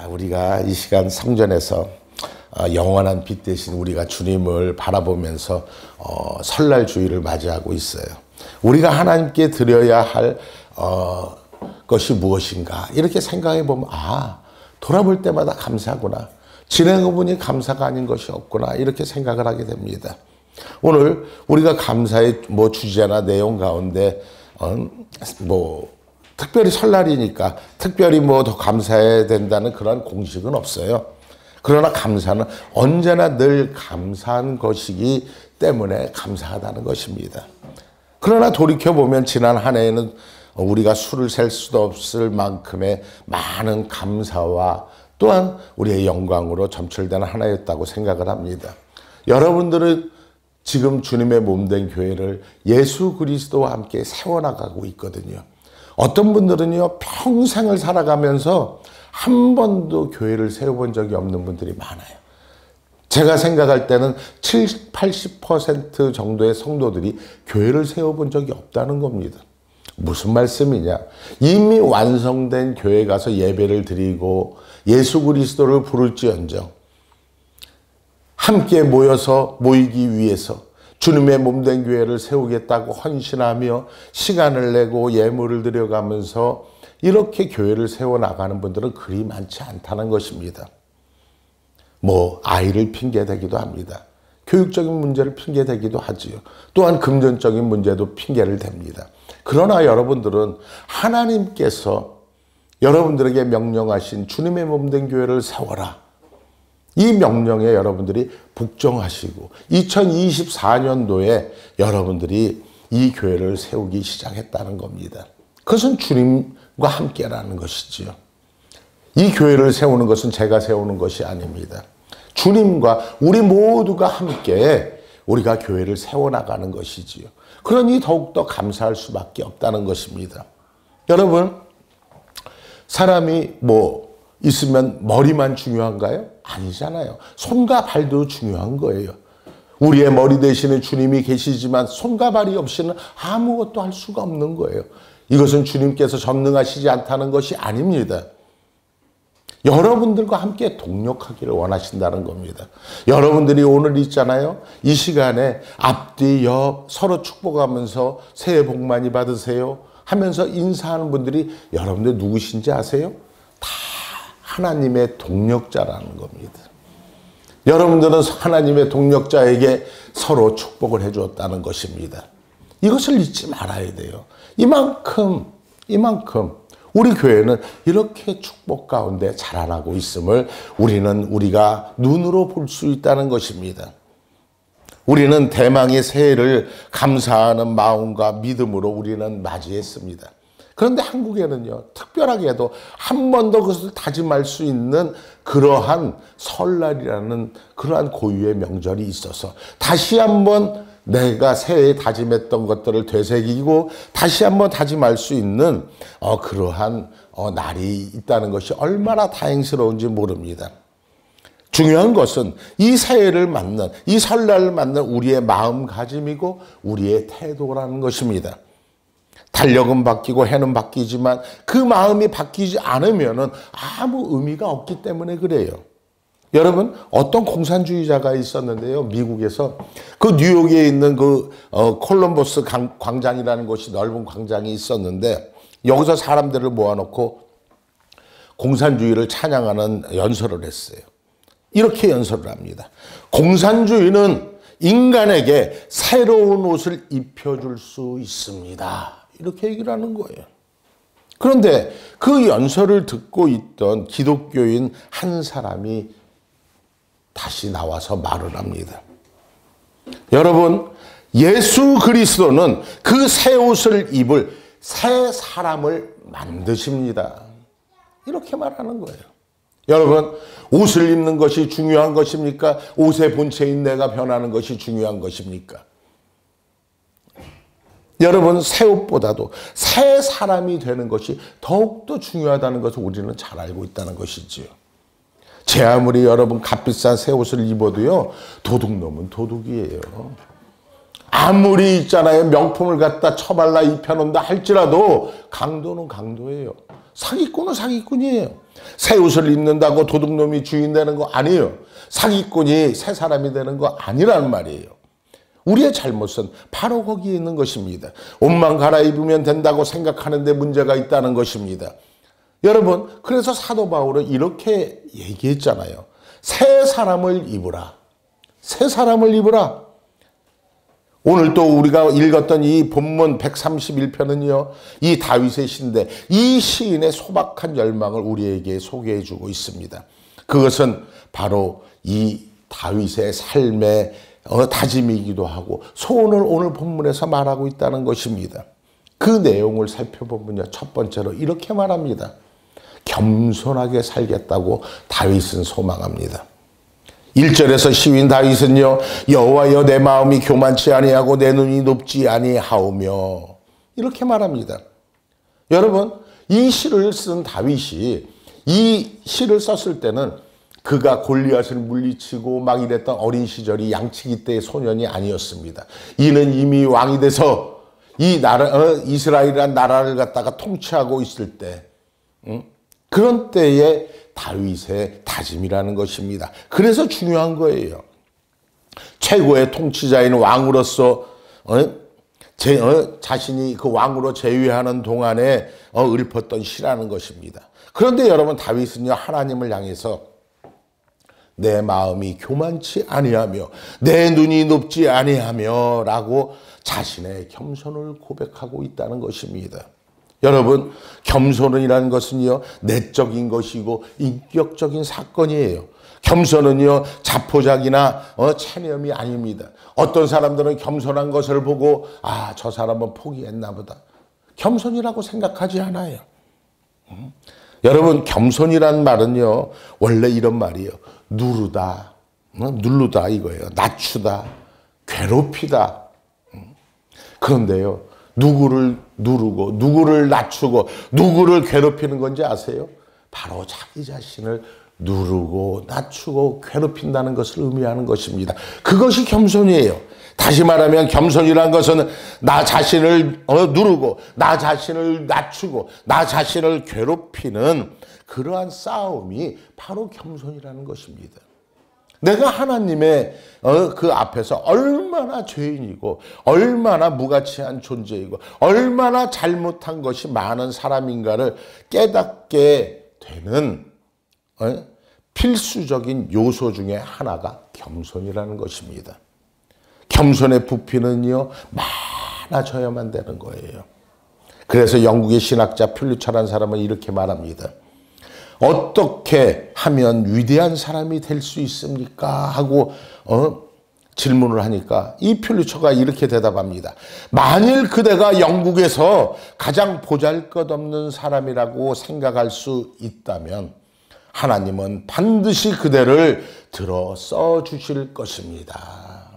우리가 이 시간 성전에서 영원한 빛 대신 우리가 주님을 바라보면서 설날 주일을 맞이하고 있어요. 우리가 하나님께 드려야 할 것이 무엇인가 이렇게 생각해 보면 돌아볼 때마다 감사구나. 지내보니 감사가 아닌 것이 없구나 이렇게 생각을 하게 됩니다. 오늘 우리가 감사의 주제나 내용 가운데 특별히 설날이니까 특별히 더 감사해야 된다는 그런 공식은 없어요. 그러나 감사는 언제나 늘 감사한 것이기 때문에 감사하다는 것입니다. 그러나 돌이켜보면 지난 한 해에는 우리가 수를 셀 수도 없을 만큼의 많은 감사와 또한 우리의 영광으로 점철되는 한 해였다고 생각을 합니다. 여러분들은 지금 주님의 몸된 교회를 예수 그리스도와 함께 세워나가고 있거든요. 어떤 분들은요, 평생을 살아가면서 한 번도 교회를 세워본 적이 없는 분들이 많아요. 제가 생각할 때는 70, 80% 정도의 성도들이 교회를 세워본 적이 없다는 겁니다. 무슨 말씀이냐? 이미 완성된 교회에 가서 예배를 드리고 예수 그리스도를 부를지언정 함께 모이기 위해서 주님의 몸된 교회를 세우겠다고 헌신하며 시간을 내고 예물을 드려가면서 이렇게 교회를 세워나가는 분들은 그리 많지 않다는 것입니다. 아이를 핑계대기도 합니다. 교육적인 문제를 핑계대기도 하지요. 또한 금전적인 문제도 핑계를 댑니다. 그러나 여러분들은 하나님께서 여러분들에게 명령하신 주님의 몸된 교회를 세워라. 이 명령에 여러분들이 복종하시고 2024년도에 여러분들이 이 교회를 세우기 시작했다는 겁니다. 그것은 주님과 함께라는 것이지요. 이 교회를 세우는 것은 제가 세우는 것이 아닙니다. 주님과 우리 모두가 함께 우리가 교회를 세워나가는 것이지요. 그러니 더욱더 감사할 수밖에 없다는 것입니다. 여러분, 사람이 있으면 머리만 중요한가요? 아니잖아요. 손과 발도 중요한 거예요. 우리의 머리 대신에 주님이 계시지만 손과 발이 없이는 아무것도 할 수가 없는 거예요. 이것은 주님께서 전능하시지 않다는 것이 아닙니다. 여러분들과 함께 동력하기를 원하신다는 겁니다. 여러분들이 오늘 있잖아요. 이 시간에 앞뒤 옆 서로 축복하면서 새해 복 많이 받으세요 하면서 인사하는 분들이 여러분들 누구신지 아세요? 다 하나님의 동력자라는 겁니다. 여러분들은 하나님의 동력자에게 서로 축복을 해주었다는 것입니다. 이것을 잊지 말아야 돼요. 이만큼 우리 교회는 이렇게 축복 가운데 자라나고 있음을 우리가 눈으로 볼 수 있다는 것입니다. 우리는 대망의 새해를 감사하는 마음과 믿음으로 우리는 맞이했습니다. 그런데 한국에는요, 특별하게도 한 번 더 그것을 다짐할 수 있는 그러한 설날이라는 그러한 고유의 명절이 있어서 다시 한번 내가 새해에 다짐했던 것들을 되새기고 다시 한번 다짐할 수 있는 그러한 날이 있다는 것이 얼마나 다행스러운지 모릅니다. 중요한 것은 이 새해를 맞는, 이 설날을 맞는 우리의 마음가짐이고 우리의 태도라는 것입니다. 달력은 바뀌고 해는 바뀌지만 그 마음이 바뀌지 않으면 아무 의미가 없기 때문에 그래요. 여러분, 어떤 공산주의자가 있었는데요. 미국에서 그 뉴욕에 있는 그 콜럼버스 광장이라는 곳이 넓은 광장이 있었는데 여기서 사람들을 모아놓고 공산주의를 찬양하는 연설을 했어요. 이렇게 연설을 합니다. 공산주의는 인간에게 새로운 옷을 입혀줄 수 있습니다. 이렇게 얘기를 하는 거예요. 그런데 그 연설을 듣고 있던 기독교인 한 사람이 다시 나와서 말을 합니다. 여러분, 예수 그리스도는 그 새 옷을 입을 새 사람을 만드십니다. 이렇게 말하는 거예요. 여러분, 옷을 입는 것이 중요한 것입니까? 옷의 본체인 내가 변하는 것이 중요한 것입니까? 여러분, 새 옷보다도 새 사람이 되는 것이 더욱더 중요하다는 것을 우리는 잘 알고 있다는 것이지요. 제 아무리 여러분 값비싼 새 옷을 입어도요, 도둑놈은 도둑이에요. 아무리 있잖아요, 명품을 갖다 처발라 입혀놓는다 할지라도 강도는 강도예요. 사기꾼은 사기꾼이에요. 새 옷을 입는다고 도둑놈이 주인 되는 거 아니에요. 사기꾼이 새 사람이 되는 거 아니라는 말이에요. 우리의 잘못은 바로 거기에 있는 것입니다. 옷만 갈아입으면 된다고 생각하는데 문제가 있다는 것입니다. 여러분, 그래서 사도 바울은 이렇게 얘기했잖아요. 새 사람을 입으라. 새 사람을 입으라. 오늘 또 우리가 읽었던 이 본문 131편은요. 이 다윗의 시인데 이 시인의 소박한 열망을 우리에게 소개해 주고 있습니다. 그것은 바로 이 다윗의 삶의 다짐이기도 하고 소원을 오늘 본문에서 말하고 있다는 것입니다. 그 내용을 살펴보면요. 첫 번째로 이렇게 말합니다. 겸손하게 살겠다고 다윗은 소망합니다. 1절에서 시인 다윗은요. 여호와여 내 마음이 교만치 아니하고 내 눈이 높지 아니하오며 이렇게 말합니다. 여러분, 이 시를 쓴 다윗이 이 시를 썼을 때는 그가 골리앗을 물리치고 막 이랬던 어린 시절이 양치기 때의 소년이 아니었습니다. 이는 이미 왕이 돼서 이 나라 이스라엘이라는 나라를 갖다가 통치하고 있을 때 그런 때에 다윗의 다짐이라는 것입니다. 그래서 중요한 거예요. 최고의 통치자인 왕으로서 자신이 그 왕으로 재위하는 동안에 읊었던 시라는 것입니다. 그런데 여러분 다윗은요 하나님을 향해서 내 마음이 교만치 아니하며 내 눈이 높지 아니하며 라고 자신의 겸손을 고백하고 있다는 것입니다. 여러분, 겸손이라는 것은요 내적인 것이고 인격적인 사건이에요. 겸손은요 자포자기나 체념이 아닙니다. 어떤 사람들은 겸손한 것을 보고 아, 저 사람은 포기했나 보다. 겸손이라고 생각하지 않아요. 여러분, 겸손이란 말은요 원래 이런 말이에요. 누르다, 누르다 이거예요. 낮추다, 괴롭히다. 그런데요 누구를 누르고 누구를 낮추고 누구를 괴롭히는 건지 아세요? 바로 자기 자신을 누르고 낮추고 괴롭힌다는 것을 의미하는 것입니다. 그것이 겸손이에요. 다시 말하면 겸손이라는 것은 나 자신을 누르고 나 자신을 낮추고 나 자신을 괴롭히는 그러한 싸움이 바로 겸손이라는 것입니다. 내가 하나님의 그 앞에서 얼마나 죄인이고 얼마나 무가치한 존재이고 얼마나 잘못한 것이 많은 사람인가를 깨닫게 되는 필수적인 요소 중에 하나가 겸손이라는 것입니다. 겸손의 부피는요 많아져야만 되는 거예요. 그래서 영국의 신학자 퓰리처라는 사람은 이렇게 말합니다. 어떻게 하면 위대한 사람이 될 수 있습니까? 하고 질문을 하니까 이 퓰리처가 이렇게 대답합니다. 만일 그대가 영국에서 가장 보잘것없는 사람이라고 생각할 수 있다면 하나님은 반드시 그대를 들어 써주실 것입니다.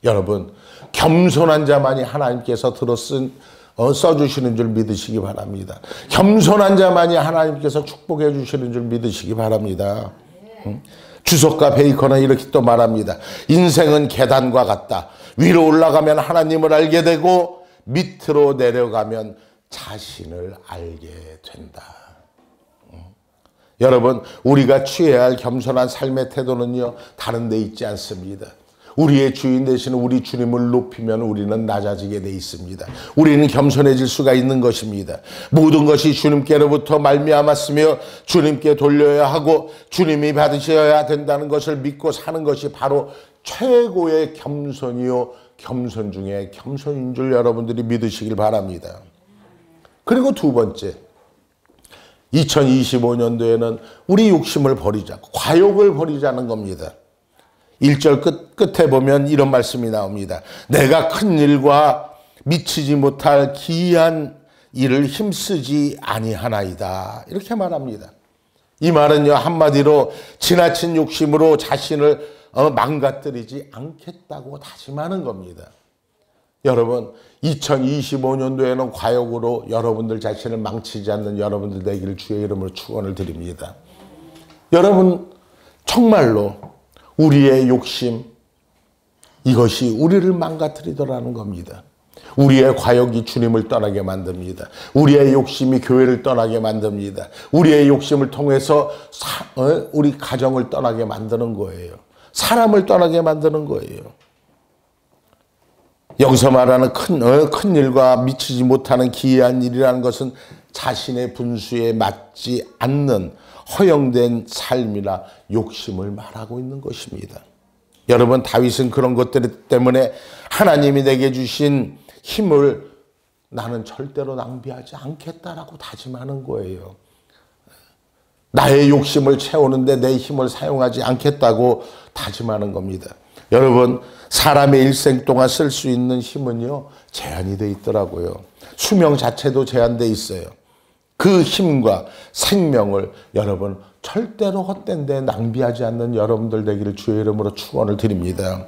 여러분, 겸손한 자만이 하나님께서 들어 써주시는 줄 믿으시기 바랍니다. 겸손한 자만이 하나님께서 축복해 주시는 줄 믿으시기 바랍니다. 주석가 베이컨은 이렇게 또 말합니다. 인생은 계단과 같다. 위로 올라가면 하나님을 알게 되고 밑으로 내려가면 자신을 알게 된다. 여러분, 우리가 취해야 할 겸손한 삶의 태도는요 다른 데 있지 않습니다. 우리의 주인 되시는 우리 주님을 높이면 우리는 낮아지게 돼 있습니다. 우리는 겸손해질 수가 있는 것입니다. 모든 것이 주님께로부터 말미암았으며 주님께 돌려야 하고 주님이 받으셔야 된다는 것을 믿고 사는 것이 바로 최고의 겸손이요 겸손 중에 겸손인 줄 여러분들이 믿으시길 바랍니다. 그리고 두 번째, 2025년도에는 우리 욕심을 버리자고 과욕을 버리자는 겁니다. 1절 끝에 보면 이런 말씀이 나옵니다. 내가 큰 일과 미치지 못할 기이한 일을 힘쓰지 아니하나이다. 이렇게 말합니다. 이 말은요 한마디로 지나친 욕심으로 자신을 망가뜨리지 않겠다고 다짐하는 겁니다. 여러분, 2025년도에는 과욕으로 여러분들 자신을 망치지 않는 여러분들 되기를 주의 이름으로 축원을 드립니다. 여러분, 정말로 우리의 욕심, 이것이 우리를 망가뜨리더라는 겁니다. 우리의 과욕이 주님을 떠나게 만듭니다. 우리의 욕심이 교회를 떠나게 만듭니다. 우리의 욕심을 통해서 우리 가정을 떠나게 만드는 거예요. 사람을 떠나게 만드는 거예요. 여기서 말하는 큰 일과 미치지 못하는 기이한 일이라는 것은 자신의 분수에 맞지 않는 허용된 삶이나 욕심을 말하고 있는 것입니다. 여러분, 다윗은 그런 것들 때문에 하나님이 내게 주신 힘을 나는 절대로 낭비하지 않겠다라고 다짐하는 거예요. 나의 욕심을 채우는데 내 힘을 사용하지 않겠다고 다짐하는 겁니다. 여러분, 사람의 일생 동안 쓸 수 있는 힘은요, 제한이 돼 있더라고요. 수명 자체도 제한돼 있어요. 그 힘과 생명을 여러분 절대로 헛된 데 낭비하지 않는 여러분들 되기를 주의 이름으로 축원을 드립니다.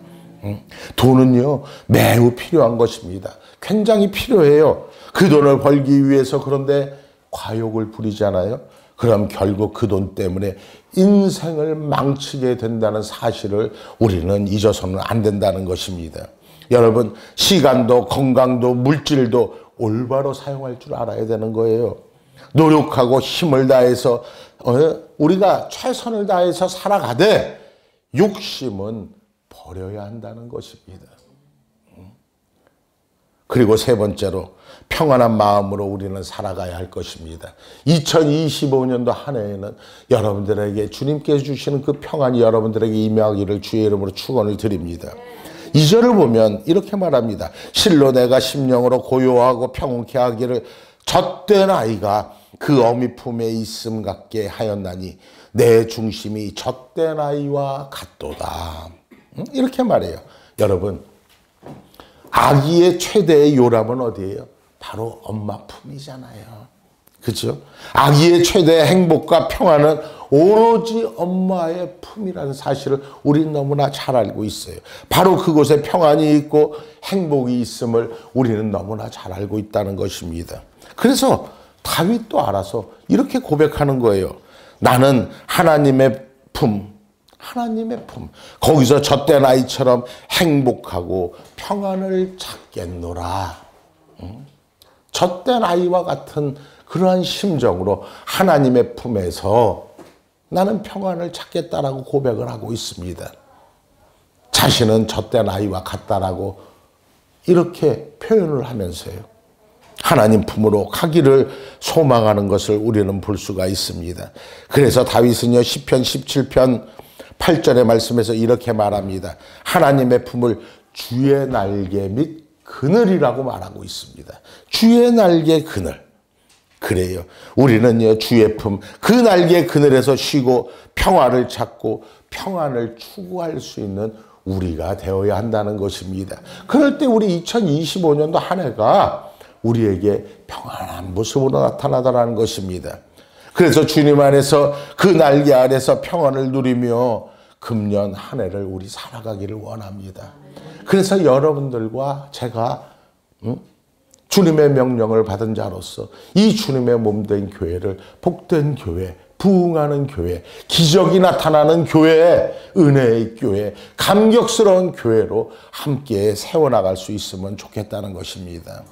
돈은요, 매우 필요한 것입니다. 굉장히 필요해요. 그 돈을 벌기 위해서. 그런데 과욕을 부리잖아요. 그럼 결국 그 돈 때문에 인생을 망치게 된다는 사실을 우리는 잊어서는 안 된다는 것입니다. 여러분, 시간도 건강도 물질도 올바로 사용할 줄 알아야 되는 거예요. 노력하고 힘을 다해서 우리가 최선을 다해서 살아가되 욕심은 버려야 한다는 것입니다. 그리고 세 번째로 평안한 마음으로 우리는 살아가야 할 것입니다. 2025년도 한 해에는 여러분들에게 주님께서 주시는 그 평안이 여러분들에게 임하기를 주의 이름으로 축원을 드립니다. 2절을 보면 이렇게 말합니다. 실로 내가 심령으로 고요하고 평온케 하기를 젖된 아이가 그 어미 품에 있음 같게 하였나니 내 중심이 젖된 아이와 같도다. 이렇게 말해요. 여러분, 아기의 최대의 요람은 어디예요? 바로 엄마 품이잖아요. 그렇죠? 아기의 최대의 행복과 평안은 오로지 엄마의 품이라는 사실을 우리는 너무나 잘 알고 있어요. 바로 그곳에 평안이 있고 행복이 있음을 우리는 너무나 잘 알고 있다는 것입니다. 그래서 다윗도 알아서 이렇게 고백하는 거예요. 나는 하나님의 품, 하나님의 품. 거기서 젖된 아이처럼 행복하고 평안을 찾겠노라. 젖된 아이와 같은 그러한 심정으로 하나님의 품에서 나는 평안을 찾겠다라고 고백을 하고 있습니다. 자신은 젖된 아이와 같다라고 이렇게 표현을 하면서요. 하나님 품으로 가기를 소망하는 것을 우리는 볼 수가 있습니다. 그래서 다윗은요, 시편 17편 8절의 말씀에서 이렇게 말합니다. 하나님의 품을 주의 날개 및 그늘이라고 말하고 있습니다. 주의 날개 그늘. 그래요. 우리는요, 주의 품, 그 날개 그늘에서 쉬고 평화를 찾고 평안을 추구할 수 있는 우리가 되어야 한다는 것입니다. 그럴 때 우리 2025년도 한 해가 우리에게 평안한 모습으로 나타나다라는 것입니다. 그래서 주님 안에서 그 날개 아래서 평안을 누리며 금년 한 해를 우리 살아가기를 원합니다. 그래서 여러분들과 제가 주님의 명령을 받은 자로서 이 주님의 몸된 교회를 복된 교회, 부흥하는 교회, 기적이 나타나는 교회, 은혜의 교회, 감격스러운 교회로 함께 세워나갈 수 있으면 좋겠다는 것입니다.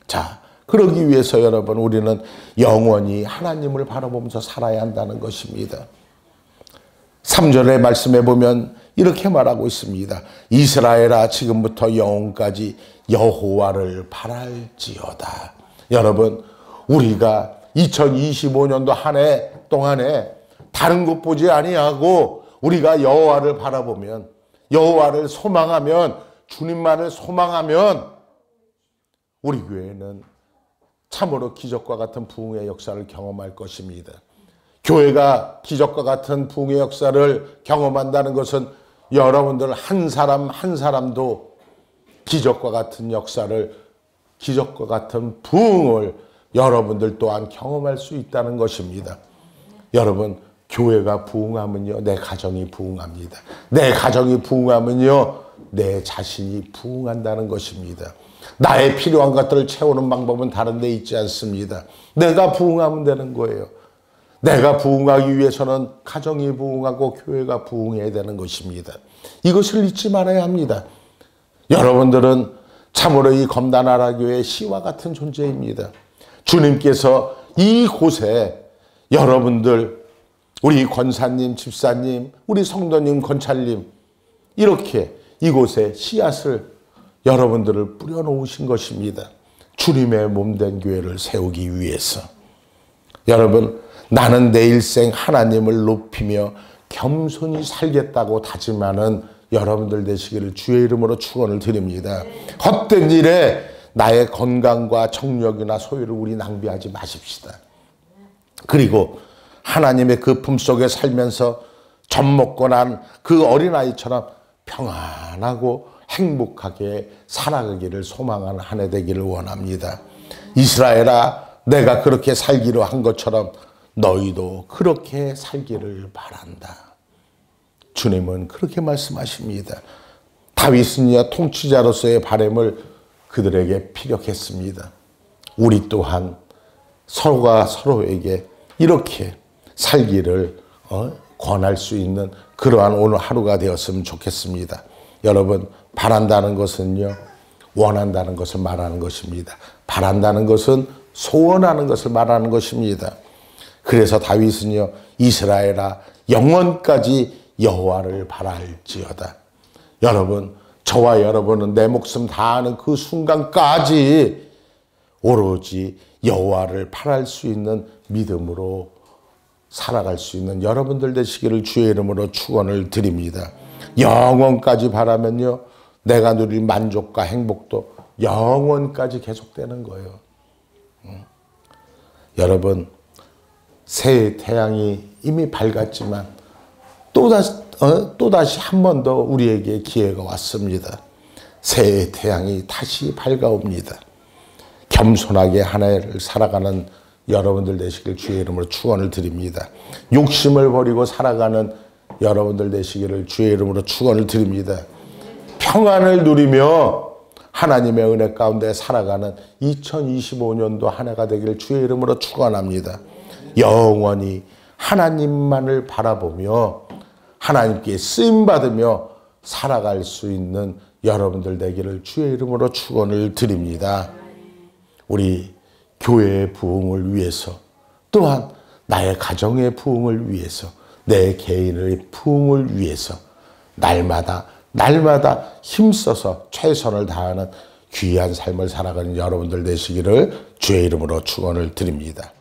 자, 그러기 위해서 여러분, 우리는 영원히 하나님을 바라보면서 살아야 한다는 것입니다. 3절의 말씀에 보면 이렇게 말하고 있습니다. 이스라엘아, 지금부터 영원까지 여호와를 바랄지어다. 여러분, 우리가 2025년도 한 해 동안에 다른 것 보지 아니하고 우리가 여호와를 바라보면, 여호와를 소망하면, 주님만을 소망하면 우리 교회는 참으로 기적과 같은 부흥의 역사를 경험할 것입니다. 교회가 기적과 같은 부흥의 역사를 경험한다는 것은 여러분들 한 사람 한 사람도 기적과 같은 역사를, 기적과 같은 부흥을 여러분들 또한 경험할 수 있다는 것입니다. 여러분, 교회가 부흥하면요, 내 가정이 부흥합니다. 내 가정이 부흥하면요, 내 자신이 부흥한다는 것입니다. 나의 필요한 것들을 채우는 방법은 다른 데 있지 않습니다. 내가 부흥하면 되는 거예요. 내가 부흥하기 위해서는 가정이 부흥하고 교회가 부흥해야 되는 것입니다. 이것을 잊지 말아야 합니다. 여러분들은 참으로 이 검단나라교회 시와 같은 존재입니다. 주님께서 이곳에 여러분들, 우리 권사님, 집사님, 우리 성도님, 권찰님, 이렇게 이곳에 씨앗을 여러분들을 뿌려놓으신 것입니다. 주님의 몸된 교회를 세우기 위해서. 여러분, 나는 내 일생 하나님을 높이며 겸손히 살겠다고 다짐하는 여러분들 되시기를 주의 이름으로 축원을 드립니다. 헛된 일에 나의 건강과 정력이나 소유를 우리 낭비하지 마십시다. 그리고 하나님의 그 품속에 살면서 젖 먹고 난 그 어린아이처럼 평안하고 행복하게 살아가기를 소망하는 한 해 되기를 원합니다. 이스라엘아, 내가 그렇게 살기로 한 것처럼 너희도 그렇게 살기를 바란다. 주님은 그렇게 말씀하십니다. 다윗은요, 통치자로서의 바람을 그들에게 피력했습니다. 우리 또한 서로가 서로에게 이렇게 살기를 권할 수 있는 그러한 오늘 하루가 되었으면 좋겠습니다. 여러분, 바란다는 것은요, 원한다는 것을 말하는 것입니다. 바란다는 것은 소원하는 것을 말하는 것입니다. 그래서 다윗은요, 이스라엘아, 영원까지 여호와를 바랄지어다. 여러분, 저와 여러분은 내 목숨 다하는 그 순간까지 오로지 여호와를 바랄 수 있는 믿음으로 살아갈 수 있는 여러분들 되시기를 주의 이름으로 축원을 드립니다. 영원까지 바라면요, 내가 누릴 만족과 행복도 영원까지 계속되는 거예요. 여러분, 새해 태양이 이미 밝았지만 또다시 한 번 더 우리에게 기회가 왔습니다. 새해 태양이 다시 밝아옵니다. 겸손하게 한 해를 살아가는 여러분들 되시길 주의 이름으로 축원을 드립니다. 욕심을 버리고 살아가는 여러분들 되시기를 주의 이름으로 축원을 드립니다. 평안을 누리며 하나님의 은혜 가운데 살아가는 2025년도 한 해가 되기를 주의 이름으로 축원합니다. 영원히 하나님만을 바라보며 하나님께 쓰임받으며 살아갈 수 있는 여러분들 되기를 주의 이름으로 축원을 드립니다. 우리 교회의 부흥을 위해서, 또한 나의 가정의 부흥을 위해서, 내 개인의 부흥을 위해서 날마다 힘써서 최선을 다하는 귀한 삶을 살아가는 여러분들 되시기를 주의 이름으로 축원을 드립니다.